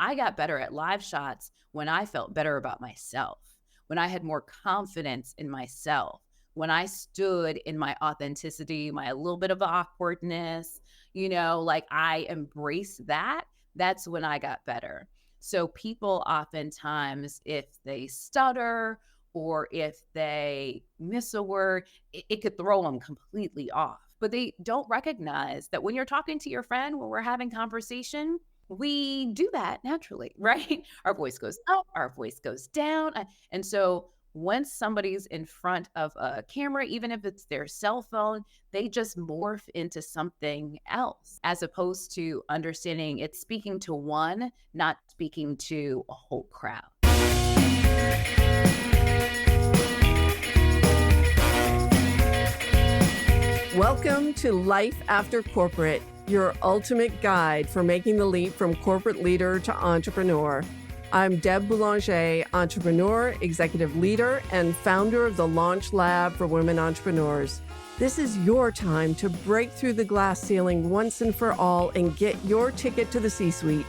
I got better at live shots when I felt better about myself, when I had more confidence in myself, when I stood in my authenticity, my little bit of awkwardness, like I embraced that. That's when I got better. So people oftentimes, if they stutter or if they miss a word, it could throw them completely off. But they don't recognize that when you're talking to your friend, when we're having conversation, we do that naturally, right? Our voice goes up, our voice goes down. And so once somebody's in front of a camera, even if it's their cell phone, they just morph into something else, as opposed to understanding it's speaking to one, not speaking to a whole crowd. Welcome to Life After Corporate, your ultimate guide for making the leap from corporate leader to entrepreneur. I'm Deb Boulanger, entrepreneur, executive leader, and founder of the Launch Lab for Women Entrepreneurs. This is your time to break through the glass ceiling once and for all and get your ticket to the C-suite.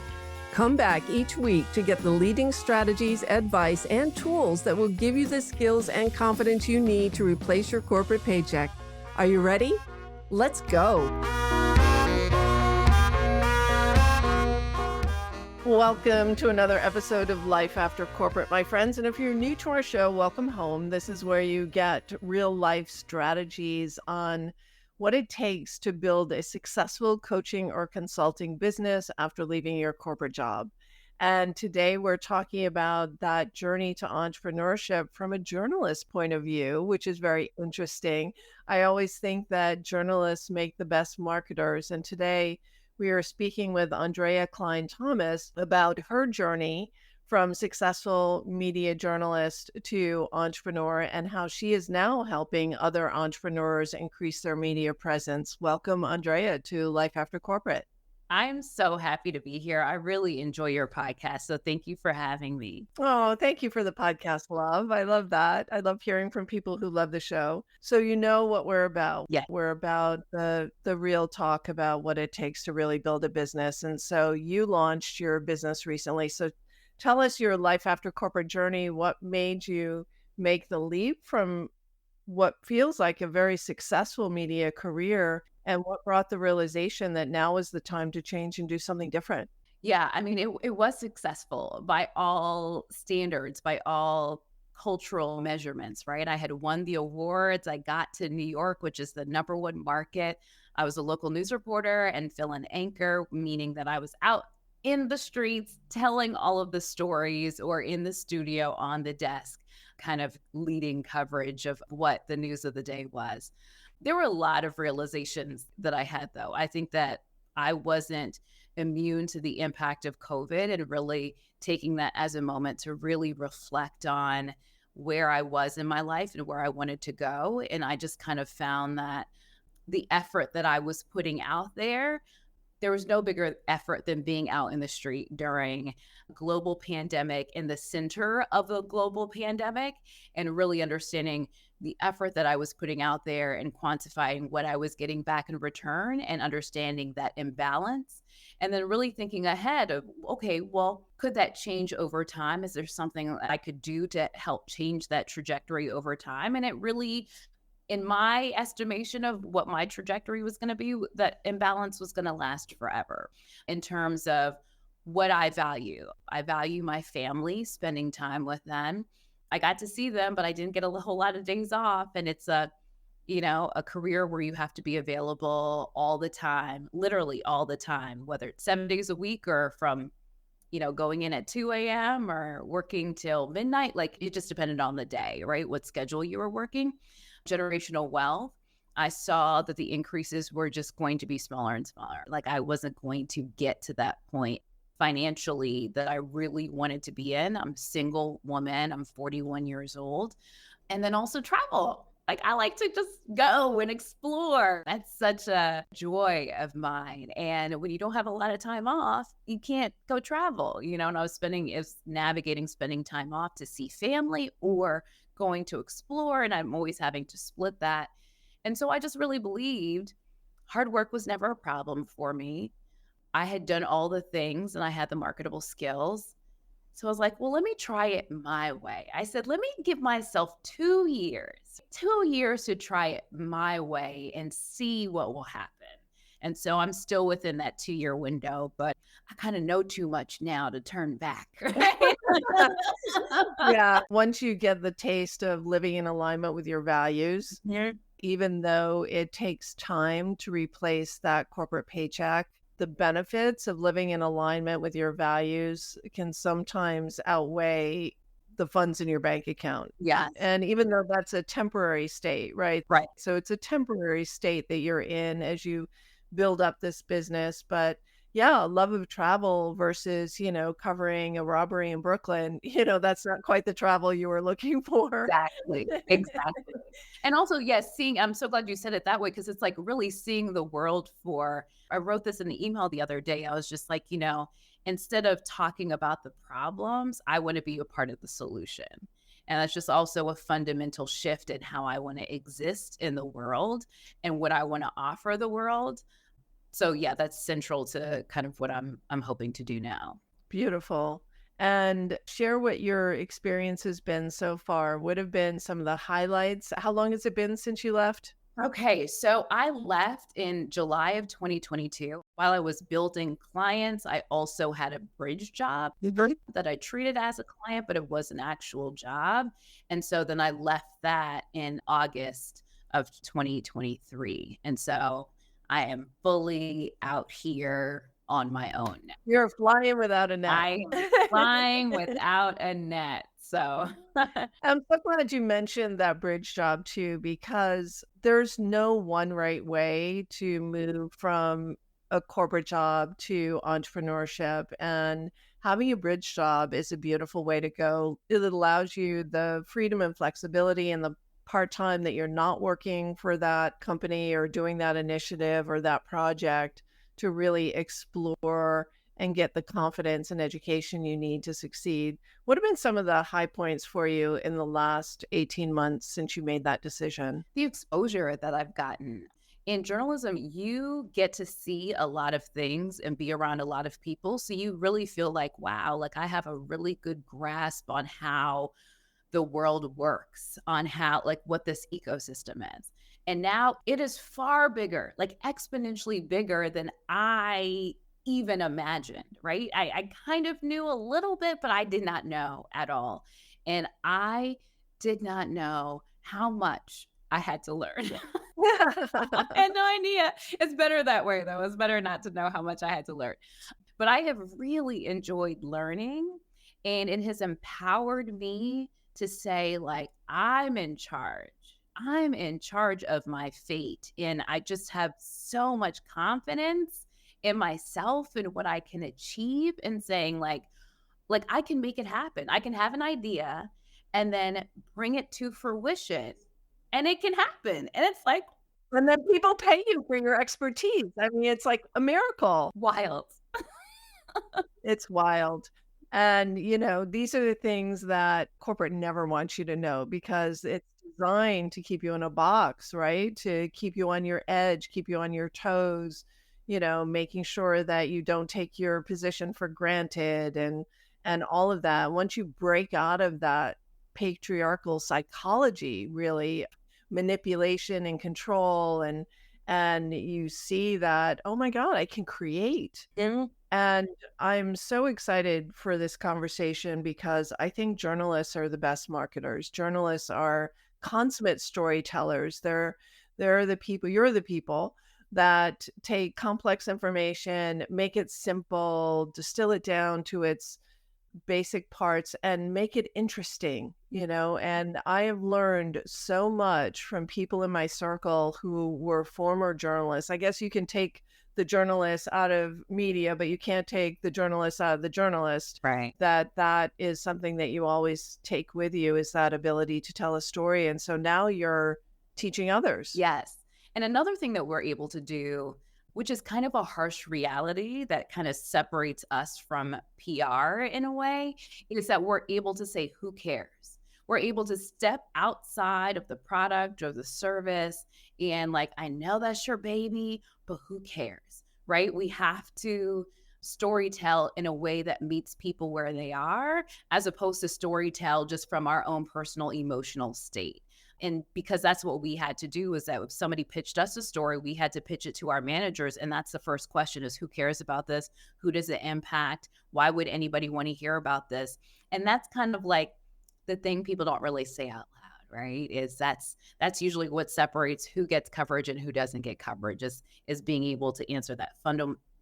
Come back each week to get the leading strategies, advice, and tools that will give you the skills and confidence you need to replace your corporate paycheck. Are you ready? Let's go. Welcome to another episode of Life After Corporate, my friends. And if you're new to our show, welcome home. This is where you get real life strategies on what it takes to build a successful coaching or consulting business after leaving your corporate job. And today we're talking about that journey to entrepreneurship from a journalist point of view, which is very interesting. I always think that journalists make the best marketers. And today we are speaking with Aundrea Cline-Thomas about her journey from successful media journalist to entrepreneur and how she is now helping other entrepreneurs increase their media presence. Welcome, Aundrea, to Life After Corporate. I'm so happy to be here. I really enjoy your podcast. So thank you for having me. Oh, thank you for the podcast, love. I love that. I love hearing from people who love the show. So you know what we're about. Yeah. We're about the real talk about what it takes to really build a business. And so you launched your business recently. So tell us your Life After Corporate journey. What made you make the leap from what feels like a very successful media career, and what brought the realization that now is the time to change and do something different? Yeah, I mean, it was successful by all standards, by all cultural measurements, right? I had won the awards. I got to New York, which is the number one market. I was a local news reporter and fill-in anchor, meaning that I was out in the streets telling all of the stories or in the studio on the desk, kind of leading coverage of what the news of the day was. There were a lot of realizations that I had, though. I think that I wasn't immune to the impact of COVID, and really taking that as a moment to really reflect on where I was in my life and where I wanted to go. And I just kind of found that the effort that I was putting out there was no bigger effort than being out in the street during a global pandemic, in the center of a global pandemic, and really understanding the effort that I was putting out there and quantifying what I was getting back in return and understanding that imbalance. And then really thinking ahead of, okay, well, could that change over time? Is there something that I could do to help change that trajectory over time? And it really, in my estimation of what my trajectory was going to be, that imbalance was going to last forever. In terms of what I value my family, spending time with them. I got to see them, but I didn't get a whole lot of days off. And it's a career where you have to be available all the time, literally all the time, whether it's 7 days a week or from, going in at 2 a.m. or working till midnight. Like, it just depended on the day, right? What schedule you were working. Generational wealth, I saw that the increases were just going to be smaller and smaller. Like, I wasn't going to get to that point financially that I really wanted to be in. I'm a single woman. I'm 41 years old. And then also travel. Like, I like to just go and explore. That's such a joy of mine. And when you don't have a lot of time off, you can't go travel, and I was navigating spending time off to see family or going to explore. And I'm always having to split that. And so I just really believed hard work was never a problem for me. I had done all the things and I had the marketable skills. So I was like, well, let me try it my way. I said, let me give myself 2 years to try it my way and see what will happen. And so I'm still within that 2-year window, but I kind of know too much now to turn back. Right? Yeah. Once you get the taste of living in alignment with your values, Yeah. even though it takes time to replace that corporate paycheck, the benefits of living in alignment with your values can sometimes outweigh the funds in your bank account. Yes. And even though that's a temporary state, right? Right. So it's a temporary state that you're in as you build up this business. But yeah, love of travel versus, covering a robbery in Brooklyn, that's not quite the travel you were looking for. Exactly. Exactly. And also, yes, I'm so glad you said it that way because it's like really seeing the world for. I wrote this in the email the other day. I was just like, instead of talking about the problems, I want to be a part of the solution. And that's just also a fundamental shift in how I want to exist in the world and what I want to offer the world. So yeah, that's central to kind of what I'm hoping to do now. Beautiful. And share what your experience has been so far. What have been some of the highlights? How long has it been since you left? Okay, so I left in July of 2022. While I was building clients, I also had a bridge job that I treated as a client, but it was an actual job. And so then I left that in August of 2023. And so I am fully out here on my own now. You're flying without a net. I am flying without a net. So I'm so glad you mentioned that bridge job too, because there's no one right way to move from a corporate job to entrepreneurship. And having a bridge job is a beautiful way to go. It allows you the freedom and flexibility and the part time that you're not working for that company or doing that initiative or that project to really explore and get the confidence and education you need to succeed. What have been some of the high points for you in the last 18 months since you made that decision? the exposure that I've gotten in journalism, you get to see a lot of things and be around a lot of people. So you really feel like, wow, like I have a really good grasp on how the world works, on how, like, what this ecosystem is. And now it is far bigger, like exponentially bigger than I even imagined, right? I kind of knew a little bit, but I did not know at all. And I did not know how much I had to learn. I had no idea. It's better that way, though. It's better not to know how much I had to learn. But I have really enjoyed learning, and it has empowered me to say, like, I'm in charge. I'm in charge of my fate. And I just have so much confidence in myself and what I can achieve and saying, like I can make it happen. I can have an idea and then bring it to fruition and it can happen. And it's like And then people pay you for your expertise. I mean, it's like a miracle. wild. It's wild. And, these are the things that corporate never wants you to know because it's designed to keep you in a box, right? To keep you on your edge, keep you on your toes, making sure that you don't take your position for granted and all of that. Once you break out of that patriarchal psychology, really manipulation and control and you see that, oh my God, I can create. And I'm so excited for this conversation because I think journalists are the best marketers. Journalists are consummate storytellers. They're the people, you're the people that take complex information, make it simple, distill it down to its basic parts and make it interesting, and I have learned so much from people in my circle who were former journalists. I guess you can take the journalist out of media, but you can't take the journalist out of the journalist. Right. That is something that you always take with you, is that ability to tell a story. And so now you're teaching others. Yes. And another thing that we're able to do, which is kind of a harsh reality that kind of separates us from PR in a way, is that we're able to say, who cares? We're able to step outside of the product or the service and, like, I know that's your baby, but who cares? right? We have to storytell in a way that meets people where they are, as opposed to storytell just from our own personal emotional state. And because that's what we had to do, is that if somebody pitched us a story, we had to pitch it to our managers. And that's the first question: is who cares about this? Who does it impact? Why would anybody want to hear about this? And that's kind of like the thing people don't really say out loud, right? Is that's usually what separates who gets coverage and who doesn't get coverage, is being able to answer that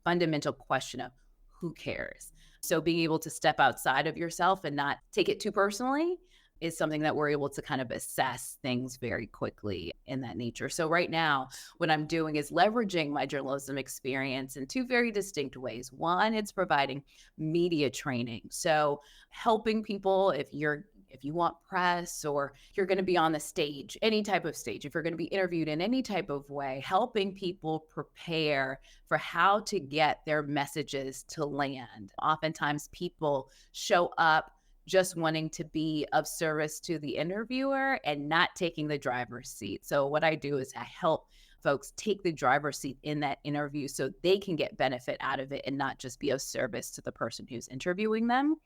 fundamental question of who cares. So being able to step outside of yourself and not take it too personally is something that we're able to kind of assess things very quickly in that nature. So right now, what I'm doing is leveraging my journalism experience in two very distinct ways. One, it's providing media training. So helping people, if you want press, or you're going to be on the stage, any type of stage, if you're going to be interviewed in any type of way, helping people prepare for how to get their messages to land. Oftentimes people show up just wanting to be of service to the interviewer and not taking the driver's seat. So what I do is I help folks take the driver's seat in that interview so they can get benefit out of it and not just be of service to the person who's interviewing them,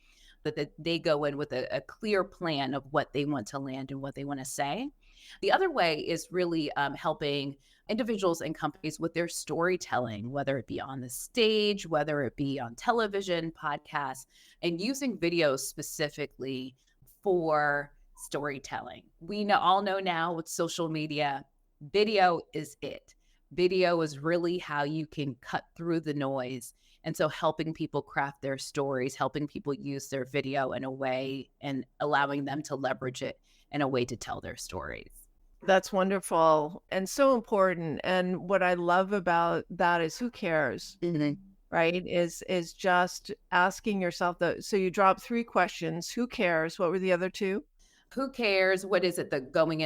but that they go in with a clear plan of what they want to land and what they want to say. The other way is really helping individuals and companies with their storytelling, whether it be on the stage, whether it be on television, podcasts, and using videos specifically for storytelling. We all know now with social media, video is it. Video is really how you can cut through the noise. And so helping people craft their stories, helping people use their video in a way and allowing them to leverage it in a way to tell their stories. That's wonderful and so important. And what I love about that is who cares, right? Is just asking yourself so you dropped 3 questions. Who cares? What were the other 2? Who cares? What is it that going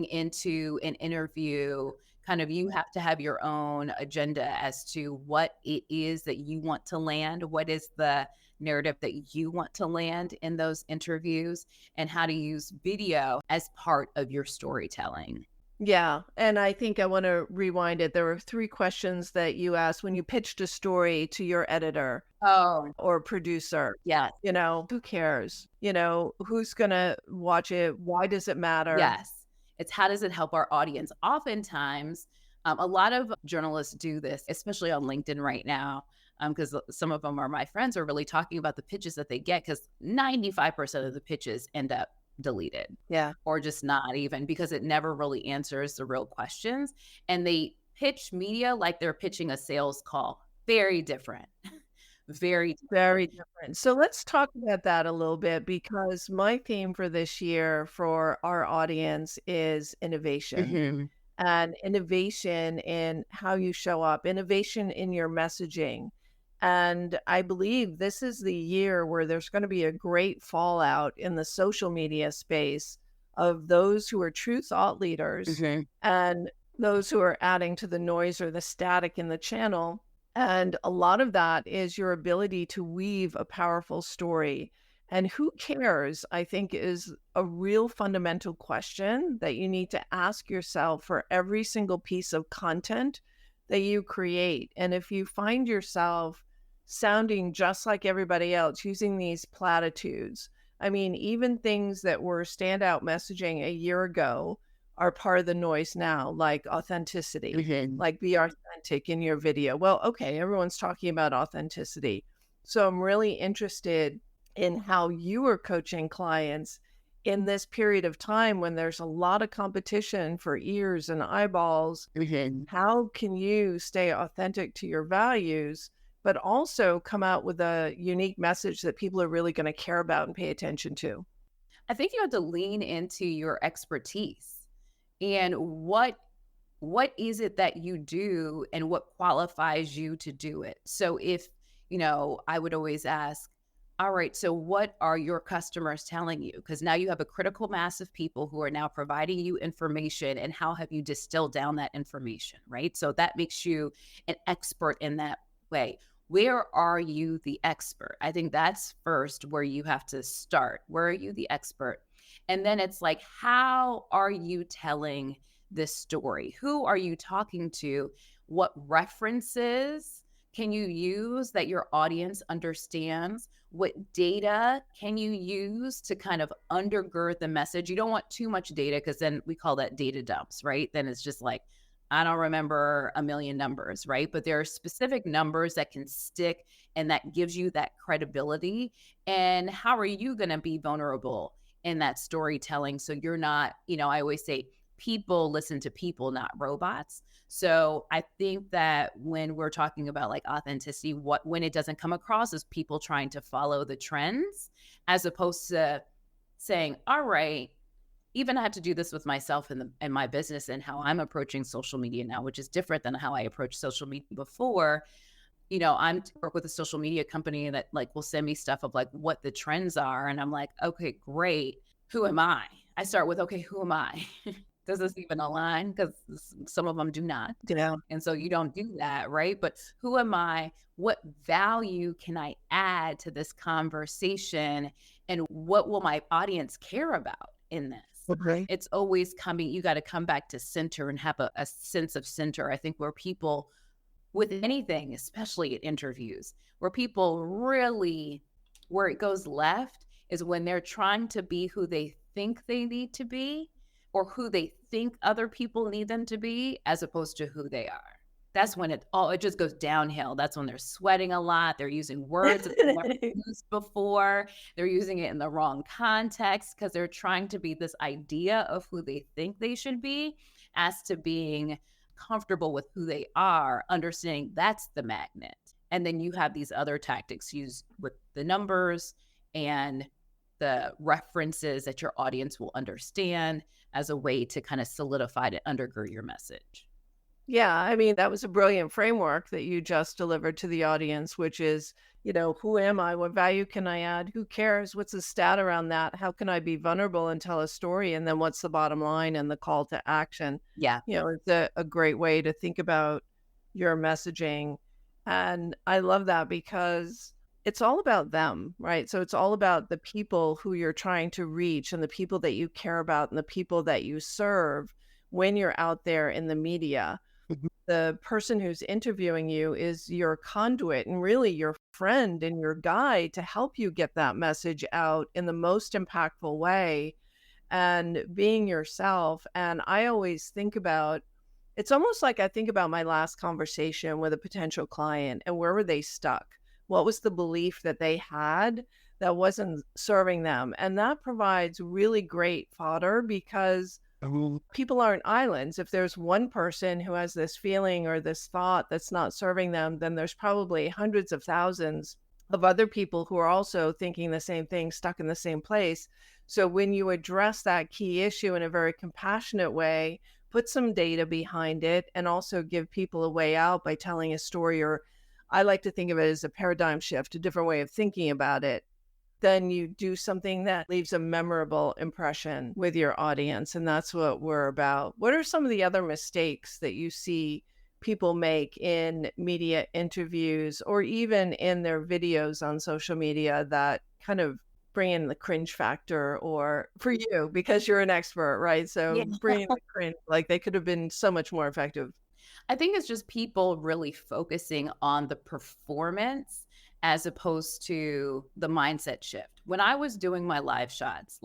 into an interview, kind of, you have to have your own agenda as to what it is that you want to land. What is the narrative that you want to land in those interviews, and how to use video as part of your storytelling. Yeah. And I think I want to rewind it. There were 3 questions that you asked when you pitched a story to your editor Oh, or producer. yes. Who cares? Who's going to watch it? Why does it matter? Yes. It's how does it help our audience? Oftentimes, a lot of journalists do this, especially on LinkedIn right now, because some of them are my friends, are really talking about the pitches that they get, because 95% of the pitches end up deleted. Yeah. Or just not even, because it never really answers the real questions. And they pitch media like they're pitching a sales call. Very different. Very different. Very different. So let's talk about that a little bit, because my theme for this year for our audience is innovation. Mhm. And innovation in how you show up, innovation in your messaging. And I believe this is the year where there's going to be a great fallout in the social media space of those who are true thought leaders Mhm. and those who are adding to the noise or the static in the channel. And a lot of that is your ability to weave a powerful story. And who cares, I think, is a real fundamental question that you need to ask yourself for every single piece of content that you create. And if you find yourself sounding just like everybody else, using these platitudes, I mean, even things that were standout messaging a year ago are part of the noise now, like authenticity, Mhm. like be authentic in your video. Well, okay, everyone's talking about authenticity. So I'm really interested in how you are coaching clients in this period of time when there's a lot of competition for ears and eyeballs. Mhm. How can you stay authentic to your values, but also come out with a unique message that people are really going to care about and pay attention to? I think you have to lean into your expertise and what is it that you do and what qualifies you to do it. So if, I would always ask, all right, so what are your customers telling you? Because now you have a critical mass of people who are now providing you information, and how have you distilled down that information, right? So that makes you an expert in that way. Where are you the expert? I think that's first where you have to start. Where are you the expert? And then it's like, how are you telling this story? Who are you talking to? What references can you use that your audience understands? What data can you use to kind of undergird the message? You don't want too much data because then we call that data dumps, right? Then it's just like, I don't remember a million numbers, right? But there are specific numbers that can stick and that gives you that credibility. And how are you going to be vulnerable in that storytelling? So you're not, I always say people listen to people, not robots. So I think that when we're talking about like authenticity, when it doesn't come across as people trying to follow the trends, as opposed to saying, all right, even I had to do this with myself and my business and how I'm approaching social media now, which is different than how I approached social media before. I'm work with a social media company that like will send me stuff of like what the trends are. And I'm like, okay, great. Who am I? I start with, okay, who am I? Does this even align? Because some of them do not. Yeah. And so you don't do that, right? But who am I? What value can I add to this conversation? And what will my audience care about in this? Okay. It's always you got to come back to center and have a sense of center. I think where people, with anything, especially at interviews, where it goes left is when they're trying to be who they think they need to be or who they think other people need them to be as opposed to who they are. That's when it just goes downhill. That's when they're sweating a lot. They're using words that they've never used before. They're using it in the wrong context because they're trying to be this idea of who they think they should be as to being comfortable with who they are, understanding that's the magnet. And then you have these other tactics used with the numbers and the references that your audience will understand as a way to kind of solidify to undergird your message. Yeah, I mean, that was a brilliant framework that you just delivered to the audience, which is, who am I? What value can I add? Who cares? What's the stat around that? How can I be vulnerable and tell a story? And then what's the bottom line and the call to action? Yeah. It's a great way to think about your messaging. And I love that because it's all about them, right? So it's all about the people who you're trying to reach and the people that you care about and the people that you serve when you're out there in the media. The person who's interviewing you is your conduit and really your friend and your guide to help you get that message out in the most impactful way and being yourself. And I always think about it's almost like I think about my last conversation with a potential client and where were they stuck? What was the belief that they had that wasn't serving them? And that provides really great fodder because people aren't islands. If there's one person who has this feeling or this thought that's not serving them, then there's probably hundreds of thousands of other people who are also thinking the same thing, stuck in the same place. So when you address that key issue in a very compassionate way, put some data behind it, and also give people a way out by telling a story, or I like to think of it as a paradigm shift, a different way of thinking about it, then you do something that leaves a memorable impression with your audience. And that's what we're about. What are some of the other mistakes that you see people make in media interviews or even in their videos on social media that kind of bring in the cringe factor, or for you, because you're an expert, right? So Yeah. bring in the cringe, like they could have been so much more effective. I think it's just people really focusing on the performance as opposed to the mindset shift. When I was doing my live shots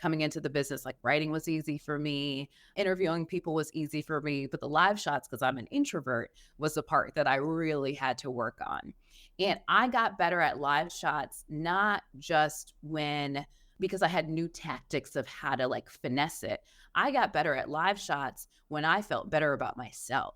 coming into the business, like writing was easy for me, interviewing people was easy for me, but the live shots, because I'm an introvert, was the part that I really had to work on. And I got better at live shots, not just because I had new tactics of how to like finesse it. I got better at live shots when I felt better about myself,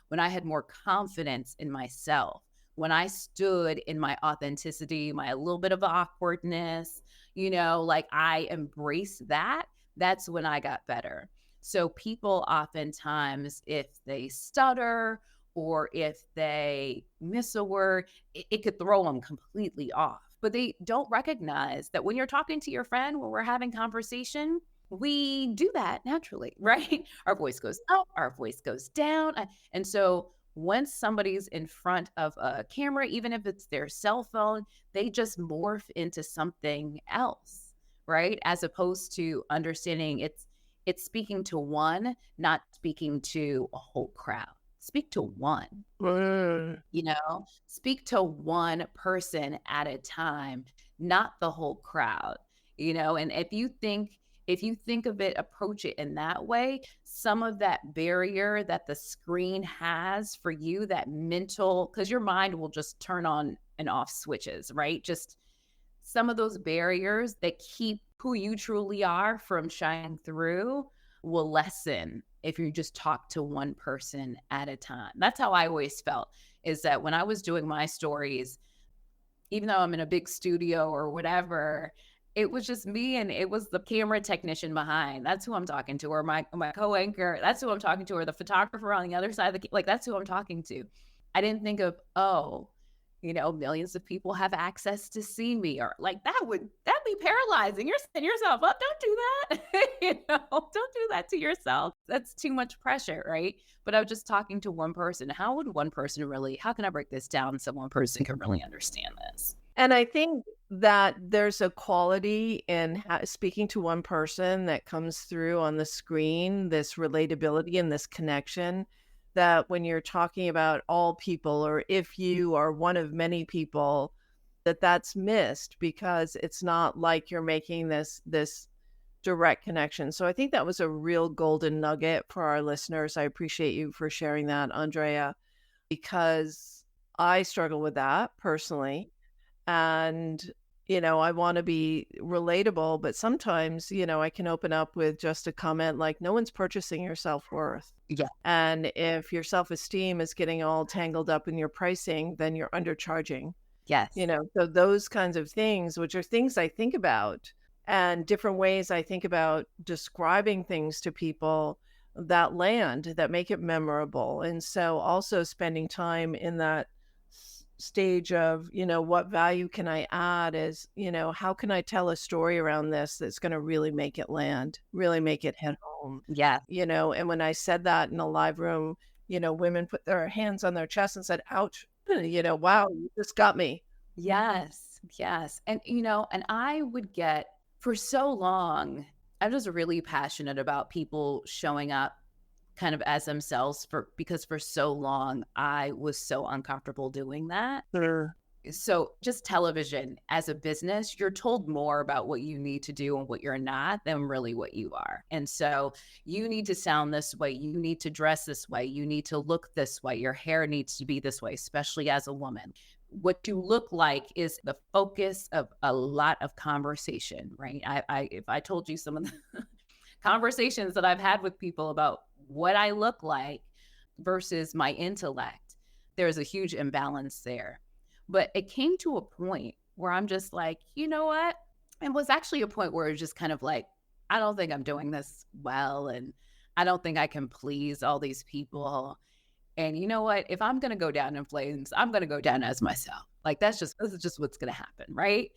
when I had more confidence in myself, when I stood in my authenticity, my little bit of awkwardness, like I embraced that. That's when I got better. So people oftentimes, if they stutter or if they miss a word, it could throw them completely off. But they don't recognize that when you're talking to your friend, when we're having conversation, we do that naturally, right? Our voice goes up, our voice goes down. And so once somebody's in front of a camera, even if it's their cell phone, they just morph into something else, right? As opposed to understanding it's speaking to one, not speaking to a whole crowd. speak to one. Mm. Speak to one person at a time, not the whole crowd, and if you think of it, approach it in that way, some of that barrier that the screen has for you, that mental, because your mind will just turn on and off switches, right? Just some of those barriers that keep who you truly are from shining through will lessen if you just talk to one person at a time. That's how I always felt, is that when I was doing my stories, even though I'm in a big studio or whatever, it was just me and it was the camera technician behind. That's who I'm talking to, or my co-anchor. That's who I'm talking to, or the photographer on the other side of like that's who I'm talking to. I didn't think of, millions of people have access to see me, or like that'd be paralyzing. You're setting yourself up. Don't do that. Don't do that to yourself. That's too much pressure, right? But I was just talking to one person. How can I break this down so one person can really understand this? And I think that there's a quality in speaking to one person that comes through on the screen, this relatability and this connection, that when you're talking about all people, or if you are one of many people, that's missed because it's not like you're making this direct connection. So I think that was a real golden nugget for our listeners. I appreciate you for sharing that, Aundrea, because I struggle with that personally. And, I want to be relatable, but sometimes, I can open up with just a comment like, no one's purchasing your self-worth. Yeah. And if your self-esteem is getting all tangled up in your pricing, then you're undercharging. Yes. So those kinds of things, which are things I think about, and different ways I think about describing things to people that land, that make it memorable. And so also spending time in that stage of, what value can I add, is, how can I tell a story around this that's going to really make it land, really make it hit home. Yeah. And when I said that in a live room, women put their hands on their chest and said, ouch, wow, you just got me. Yes. Yes. And, and I would get, for so long, I'm just really passionate about people showing up kind of as themselves, because for so long I was so uncomfortable doing that. Sure. So just television as a business, you're told more about what you need to do and what you're not than really what you are. And so you need to sound this way, you need to dress this way, you need to look this way, your hair needs to be this way, especially as a woman. What you look like is the focus of a lot of conversation, right? If I told you some of the conversations that I've had with people about what I look like versus my intellect, there's a huge imbalance there. But it came to a point where I'm just like, you know what? It was actually a point where it was just kind of like, I don't think I'm doing this well. And I don't think I can please all these people. And you know what? If I'm going to go down in flames, I'm going to go down as myself. Like, this is just what's going to happen. Right.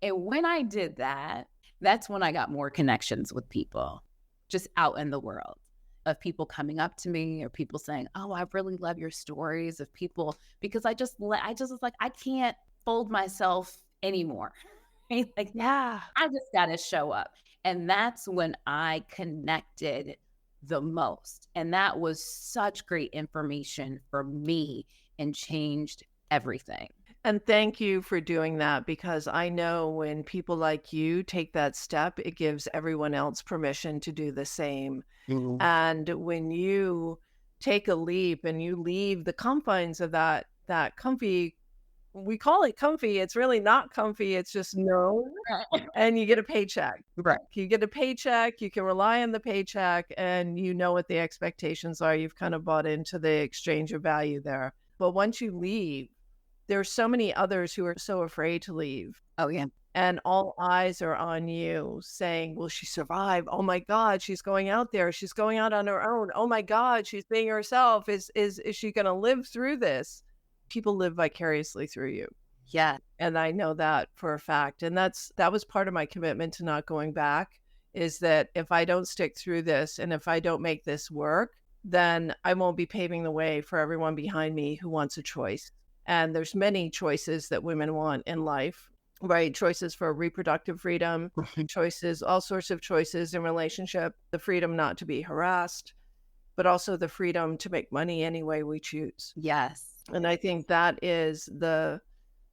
And when I did that, that's when I got more connections with people just out in the world, of people coming up to me, or people saying, oh, I really love your stories, of people, because I just was like, I can't fold myself anymore. Right? Like, Yeah. I just got to show up. And that's when I connected the most. And that was such great information for me and changed everything. And thank you for doing that, because I know when people like you take that step, it gives everyone else permission to do the same. Mhm. And when you take a leap and you leave the confines of that comfy, we call it comfy, it's really not comfy, it's just known, and you get a paycheck. Right. You get a paycheck, you can rely on the paycheck, and you know what the expectations are. You've kind of bought into the exchange of value there. But once you leave, there's so many others who are so afraid to leave. Oh, yeah. And all eyes are on you saying, will she survive? Oh my God, she's going out there. She's going out on her own. Oh my God, she's being herself. Is she going to live through this? People live vicariously through you. Yeah. And I know that for a fact. And that was part of my commitment to not going back, is that if I don't stick through this and if I don't make this work, then I won't be paving the way for everyone behind me who wants a choice. And there's many choices that women want in life, right? Choices for reproductive freedom, choices, all sorts of choices in relationship, the freedom not to be harassed. but also the freedom to make money any way we choose. Yes. And I think that is the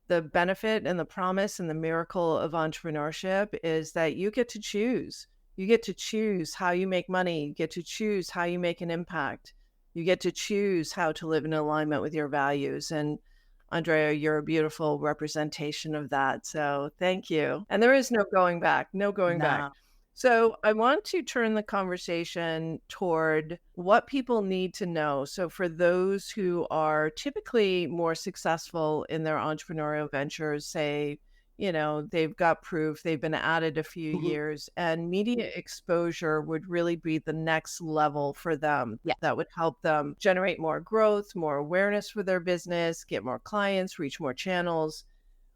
benefit and the promise and the miracle of entrepreneurship is that you get to choose. You get to choose how you make money. You get to choose how you make an impact. You get to choose how to live in alignment with your values. And Aundrea, you're a beautiful representation of that. So thank you. And there is no going back, no going back. No. So I want to turn the conversation toward what people need to know. So for those who are typically more successful in their entrepreneurial ventures, say, they've got proof, they've been at it a few Mhm. years, and media exposure would really be the next level for them. Yeah. That would help them generate more growth, more awareness for their business, get more clients, reach more channels.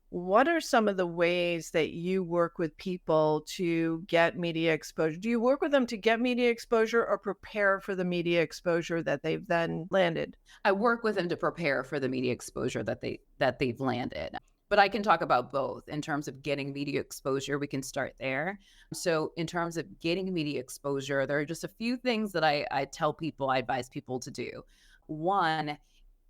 What are some of the ways that you work with people to get media exposure? Do you work with them to get media exposure or prepare for the media exposure that they've then landed? I work with them to prepare for the media exposure that they've landed. But I can talk about both in terms of getting media exposure. We can start there. So in terms of getting media exposure, there are just a few things that I tell people, I advise people to do. One,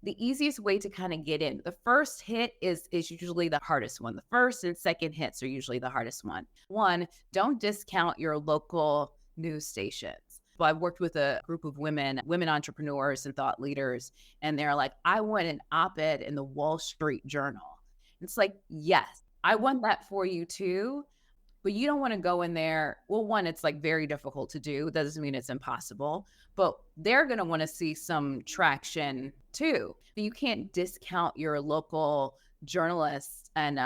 the easiest way to kind of get in, the first hit is usually the hardest one. The first and second hits are usually the hardest one. Don't discount your local news stations. Well, I've worked with a group of women entrepreneurs and thought leaders, and they're like, I want an op-ed in the Wall Street Journal. It's like, yes, I want that for you too. But you don't want to go in there. Well, one, it's like very difficult to do. That doesn't mean it's impossible, but they're going to want to see some traction too. But you can't discount your local journalists and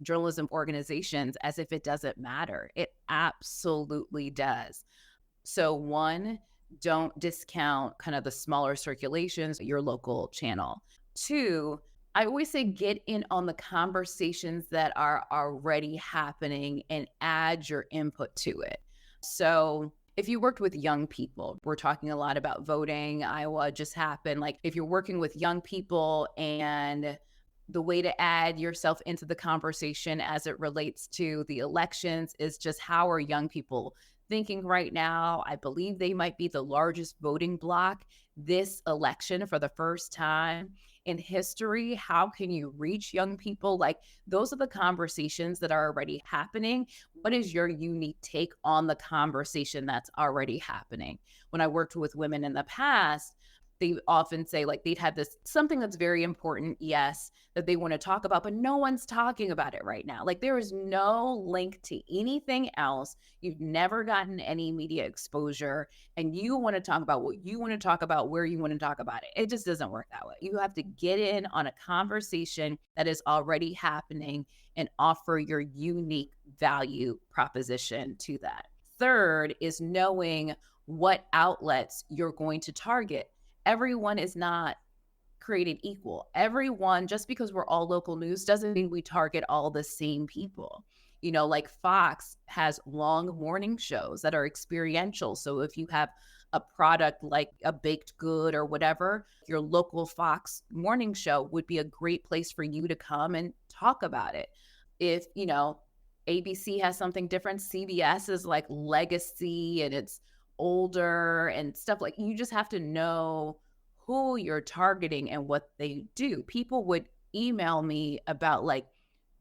journalism organizations as if it doesn't matter. It absolutely does. So one, don't discount kind of the smaller circulations, your local channel. Two, I always say get in on the conversations that are already happening and add your input to it. So if you worked with young people, we're talking a lot about voting. Iowa just happened. Like if you're working with young people and the way to add yourself into the conversation as it relates to the elections is just how are young people thinking right now? I believe they might be the largest voting bloc this election for the first time in history. How can you reach young people? Like those are the conversations that are already happening. What is your unique take on the conversation that's already happening? When I worked with women in the past, they often say like they'd have this something that's very important, yes, that they want to talk about, but no one's talking about it right now. Like there is no link to anything else. You've never gotten any media exposure and you want to talk about what you want to talk about, where you want to talk about it. It just doesn't work that way. You have to get in on a conversation that is already happening and offer your unique value proposition to that. Third is knowing what outlets you're going to target. Everyone is not created equal. Everyone, just because we're all local news doesn't mean we target all the same people. Like Fox has long morning shows that are experiential. So if you have a product like a baked good or whatever, your local Fox morning show would be a great place for you to come and talk about it. If, ABC has something different, CBS is like legacy and it's older and stuff, like you just have to know who you're targeting and what they do. People would email me about like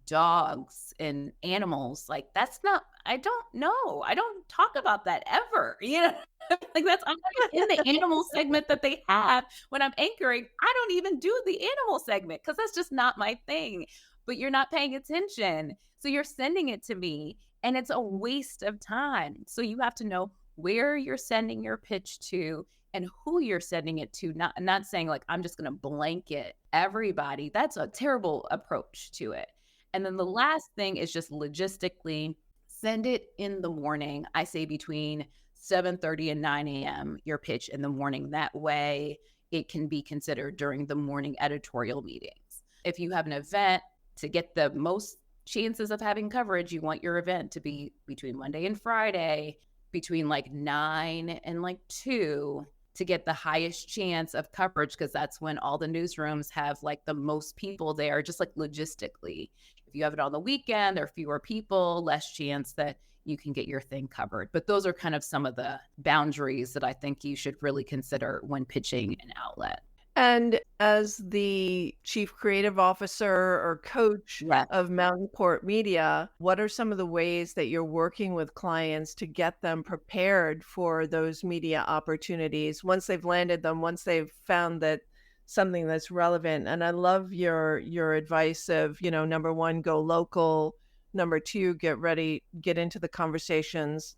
dogs and animals. Like I don't know. I don't talk about that ever. Like I'm not in the animal segment that they have when I'm anchoring. I don't even do the animal segment because that's just not my thing. But you're not paying attention. So you're sending it to me and it's a waste of time. So you have to know where you're sending your pitch to and who you're sending it to. Not saying like, I'm just going to blanket everybody. That's a terrible approach to it. And then the last thing is just logistically send it in the morning. I say between 7:30 and 9 a.m. your pitch in the morning. That way it can be considered during the morning editorial meetings. If you have an event, to get the most chances of having coverage, you want your event to be between Monday and Friday, between like 9 and like 2 to get the highest chance of coverage, because that's when all the newsrooms have like the most people there, just like logistically. If you have it on the weekend, there are fewer people, less chance that you can get your thing covered. But those are kind of some of the boundaries that I think you should really consider when pitching an outlet. And as the chief creative officer or coach Yeah. of Mountain Court Media, what are some of the ways that you're working with clients to get them prepared for those media opportunities once they've landed them, once they've found that something that's relevant? And I love your advice of, number one, go local. Number two, get into the conversations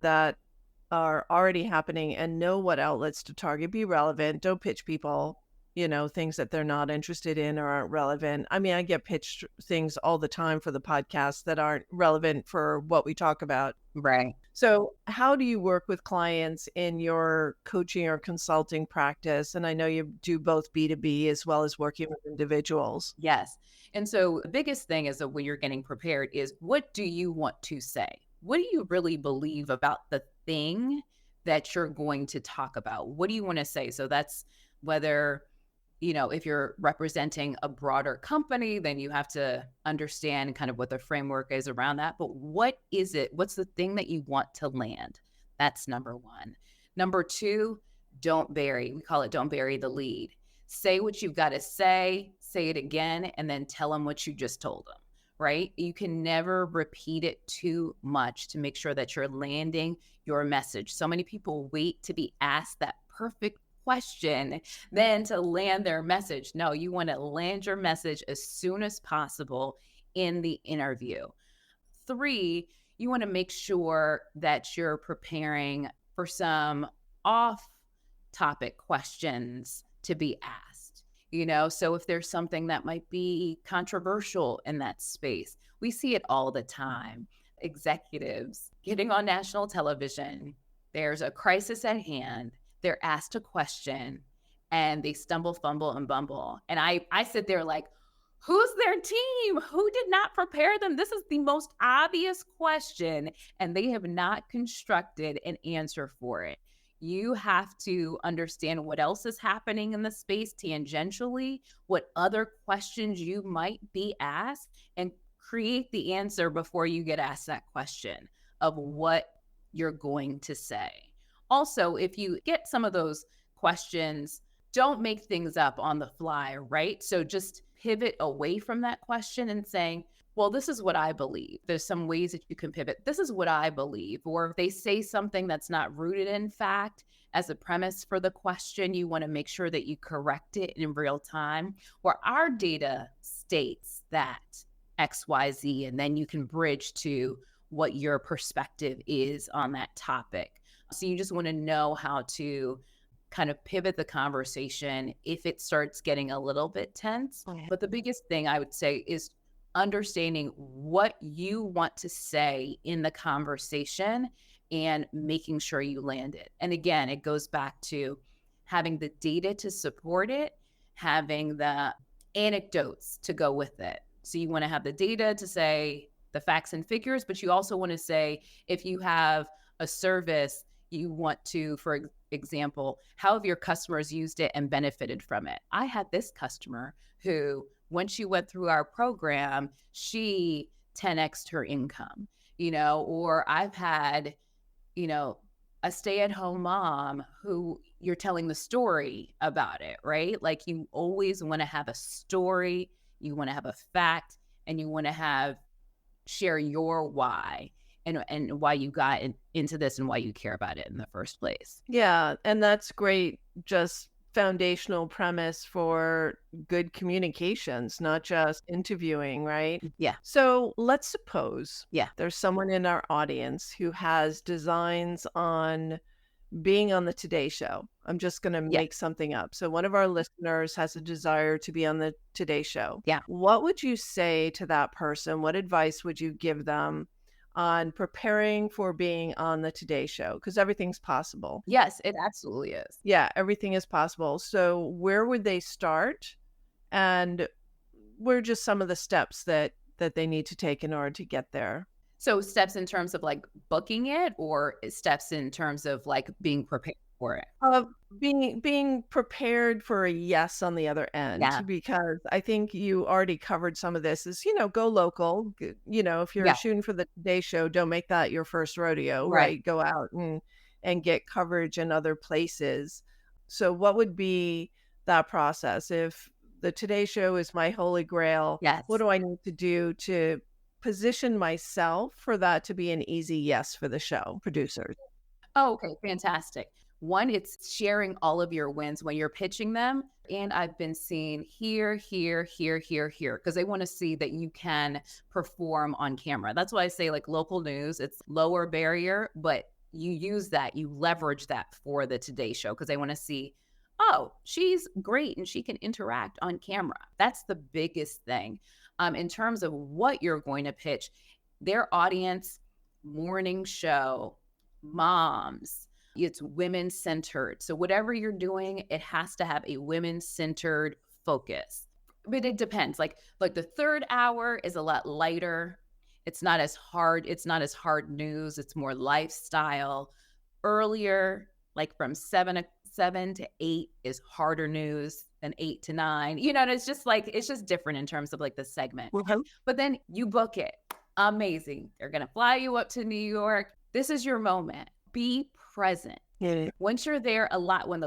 that are already happening and know what outlets to target. Be relevant. Don't pitch people, things that they're not interested in or aren't relevant. I mean, I get pitched things all the time for the podcast that aren't relevant for what we talk about. Right. So how do you work with clients in your coaching or consulting practice? And I know you do both B2B as well as working with individuals. Yes. And so the biggest thing is that when you're getting prepared is, what do you want to say? What do you really believe about the thing that you're going to talk about? What do you want to say? So that's whether, if you're representing a broader company, then you have to understand kind of what the framework is around that. But what is it? What's the thing that you want to land? That's number one. Number two, we call it don't bury the lead. Say what you've got to say it again, and then tell them what you just told them. Right? You can never repeat it too much to make sure that you're landing your message. So many people wait to be asked that perfect question then to land their message. No, you want to land your message as soon as possible in the interview. Three, you want to make sure that you're preparing for some off-topic questions to be asked. So if there's something that might be controversial in that space, we see it all the time. Executives getting on national television, there's a crisis at hand, they're asked a question, and they stumble, fumble, and bumble. And I sit there like, who's their team? Who did not prepare them? This is the most obvious question, and they have not constructed an answer for it. You have to understand what else is happening in the space tangentially, what other questions you might be asked, and create the answer before you get asked that question of what you're going to say. Also, if you get some of those questions, don't make things up on the fly, right? So just pivot away from that question and saying, well, this is what I believe. There's some ways that you can pivot. This is what I believe. Or if they say something that's not rooted in fact as a premise for the question, you want to make sure that you correct it in real time. Or our data states that XYZ, and then you can bridge to what your perspective is on that topic. So you just want to know how to kind of pivot the conversation if it starts getting a little bit tense. Okay. But the biggest thing I would say is understanding what you want to say in the conversation and making sure you land it. And again, it goes back to having the data to support it, having the anecdotes to go with it. So you want to have the data to say the facts and figures, but you also want to say, if you have a service, you want to, for example, how have your customers used it and benefited from it? I had this customer who, when she went through our program, she 10x'd her income, or I've had, a stay-at-home mom who you're telling the story about it, right? Like, you always want to have a story, you want to have a fact, and you want to share your why and why you got into this and why you care about it in the first place. Yeah, and that's great. Just foundational premise for good communications, not just interviewing, right? Yeah. So let's suppose there's someone in our audience who has designs on being on the Today Show. I'm just going to make something up. So one of our listeners has a desire to be on the Today Show. Yeah. What would you say to that person? What advice would you give them on preparing for being on the Today Show? Because everything's possible. Yes, it absolutely is. Yeah, everything is possible. So where would they start? And what are just some of the steps that they need to take in order to get there? So steps in terms of like booking it, or steps in terms of like being prepared? for it. Of being prepared for a yes on the other end, Yeah. because I think you already covered some of this is, go local. If you're Yeah. shooting for the Today Show, don't make that your first rodeo, Right. right? Go out and get coverage in other places. So what would be that process if the Today Show is my holy grail? What Yes. do I need to do to position myself for that to be an easy yes for the show producers? Oh, okay, fantastic. One, it's sharing all of your wins when you're pitching them. And I've been seeing here, here, here, here, here, because they want to see that you can perform on camera. That's why I say, like, local news, it's lower barrier, but you use that, you leverage that for the Today Show because they want to see, oh, she's great and she can interact on camera. That's the biggest thing. In terms of what you're going to pitch, their audience, morning show, moms, it's women centered. So whatever you're doing, it has to have a women centered focus. But it depends. Like the third hour is a lot lighter. It's not as hard. It's not as hard news. It's more lifestyle. Earlier, like from 7 to 8 is harder news than 8 to 9. And it's just like it's just different in terms of like the segment. Mhm. But then you book it. Amazing. They're gonna fly you up to New York. This is your moment. Be present. Yeah. Once you're there a lot, when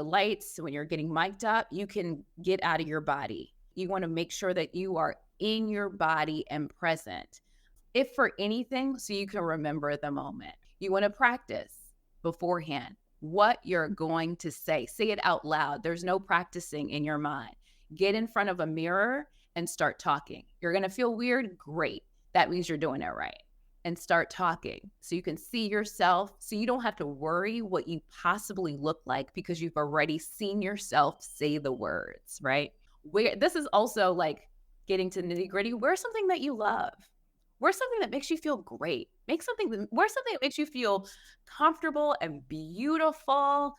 you're getting mic'd up, you can get out of your body. You want to make sure that you are in your body and present. If for anything, so you can remember the moment. You want to practice beforehand what you're going to say. Say it out loud. There's no practicing in your mind. Get in front of a mirror and start talking. You're going to feel weird. Great. That means you're doing it right. And start talking so you can see yourself, so you don't have to worry what you possibly look like because you've already seen yourself say the words, right? Where this is also like getting to nitty gritty. Wear something that you love. Wear something that makes you feel great. Wear something that makes you feel comfortable and beautiful.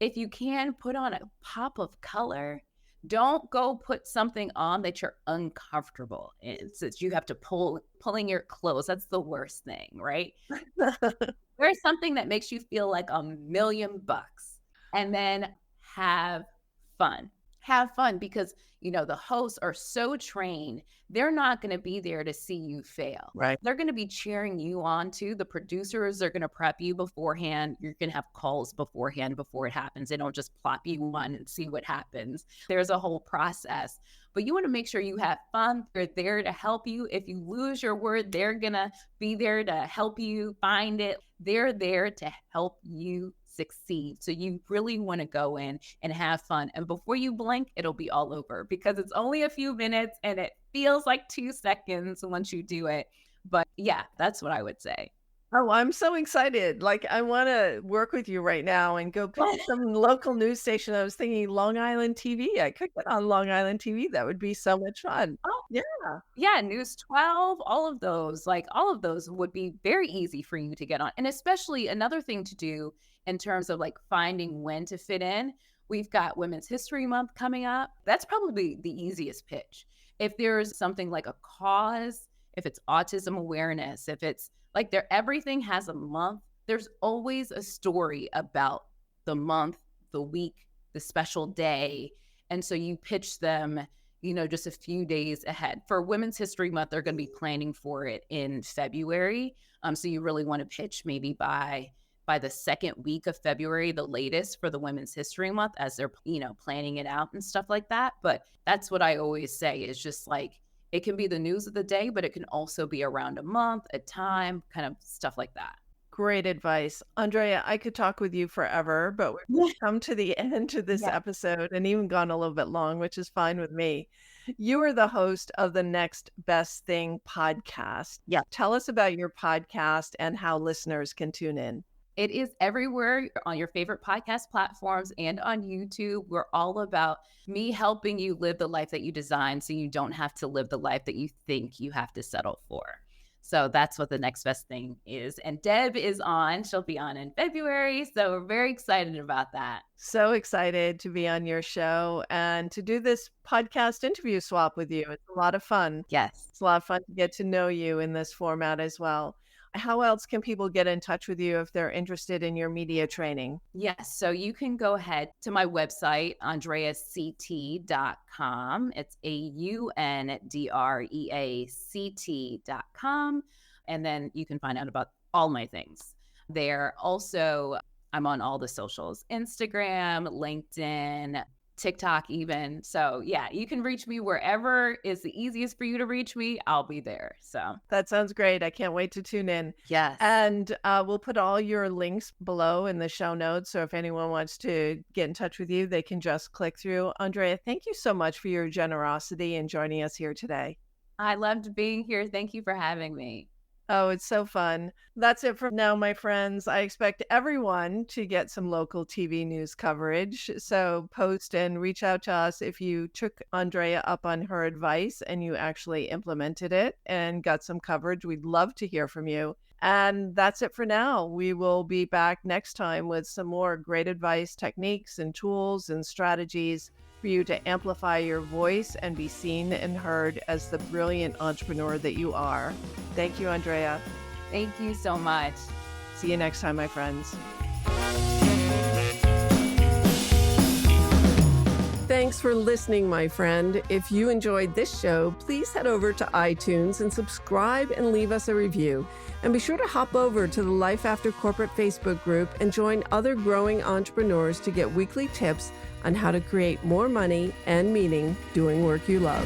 If you can, put on a pop of color. Don't go put something on that you're uncomfortable in. So you have to pulling your clothes. That's the worst thing, right? Wear something that makes you feel like $1,000,000 and then have fun. Have fun because, the hosts are so trained. They're not going to be there to see you fail. Right. They're going to be cheering you on too. The producers are going to prep you beforehand. You're going to have calls beforehand before it happens. They don't just plop you on and see what happens. There's a whole process. But you want to make sure you have fun. They're there to help you. If you lose your word, they're going to be there to help you find it. They're there to help you succeed. So you really want to go in and have fun. And before you blink, it'll be all over because it's only a few minutes and it feels like 2 seconds once you do it. But yeah, that's what I would say. Oh, I'm so excited. Like, I want to work with you right now and go pick some local news station. I was thinking Long Island TV. I could get on Long Island TV. That would be so much fun. Oh, Yeah. yeah, News 12, all of those would be very easy for you to get on. And especially another thing to do in terms of like finding when to fit in. We've got Women's History Month coming up. That's probably the easiest pitch. If there's something like a cause, if it's autism awareness, if it's like everything has a month, there's always a story about the month, the week, the special day. And so you pitch them, just a few days ahead. For Women's History Month, they're going to be planning for it in February. So you really want to pitch maybe by the second week of February, the latest for the Women's History Month as they're, planning it out and stuff like that. But that's what I always say is just like, it can be the news of the day, but it can also be around a month, a time, kind of stuff like that. Great advice. Aundrea, I could talk with you forever, but we've come to the end of this episode and even gone a little bit long, which is fine with me. You are the host of the Next Best Thing podcast. Yeah. Tell us about your podcast and how listeners can tune in. It is everywhere on your favorite podcast platforms and on YouTube. We're all about me helping you live the life that you design so you don't have to live the life that you think you have to settle for. So that's what the Next Best Thing is. And Deb is on. She'll be on in February. So we're very excited about that. So excited to be on your show and to do this podcast interview swap with you. It's a lot of fun. Yes. It's a lot of fun to get to know you in this format as well. how else can people get in touch with you if they're interested in your media training? Yes. So you can go ahead to my website, AundreaCT.com. It's AUNDREACT.com. And then you can find out about all my things there. Also, I'm on all the socials, Instagram, LinkedIn, TikTok even. So yeah, you can reach me wherever is the easiest for you to reach me. I'll be there. So That sounds great. I can't wait to tune in. yes. And we'll put all your links below in the show notes. So if anyone wants to get in touch with you, they can just click through. Aundrea, thank you so much for your generosity in joining us here today. I loved being here. Thank you for having me. Oh, it's so fun. That's it for now, my friends. I expect everyone to get some local TV news coverage. So post and reach out to us if you took Aundrea up on her advice and you actually implemented it and got some coverage. We'd love to hear from you. And that's it for now. We will be back next time with some more great advice, techniques, and tools and strategies for you to amplify your voice and be seen and heard as the brilliant entrepreneur that you are. Thank you, Aundrea. Thank you so much. See you next time, my friends. Thanks for listening, my friend. If you enjoyed this show, please head over to iTunes and subscribe and leave us a review. And be sure to hop over to the Life After Corporate Facebook group and join other growing entrepreneurs to get weekly tips on how to create more money and meaning doing work you love.